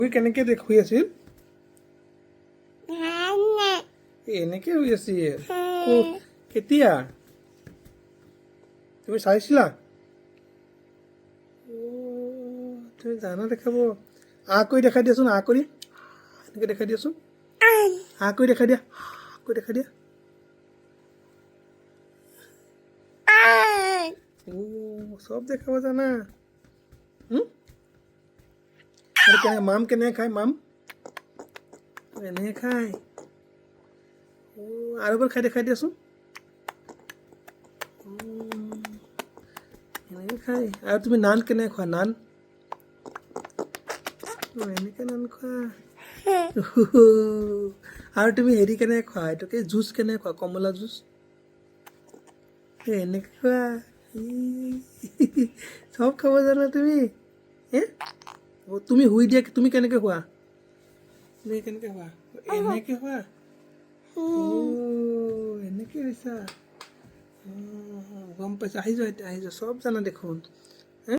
শুই কেনেকৈ শুই আছিল এনেকৈ শুই আছিল কেতিয়া তুমি চাইছিলা তুমি জানা দেখাব কৰি দেখাই দিয়াচোন কৰি এনেকৈ দেখাই দিয়াচোন কৰি দেখাই দিয়া কৰি দেখাই দিয়া চব দেখাব জানা মাম কেনেকৈ খায় মাম এনেকৈ খায় আৰু এবাৰ খাই দেখাই দিয়াচোন এনেকৈ খায় আৰু তুমি নান কেনেকৈ খোৱা নান এনেকৈ নান খোৱা আৰু তুমি হেৰি কেনেকৈ খোৱা এইটোকে জুচ কেনেকৈ খোৱা কমলা জুচ এনেকৈ খোৱা চব খাব জানা তুমি তুমি শুই দিয়া তুমি কেনেকৈ খোৱা তুমি কেনেকৈ খোৱা এনেকৈ খোৱা এনেকৈ হৈছা গম পাইছা আহি যোৱা এতিয়া আহি যোৱা চব জানা দেখোন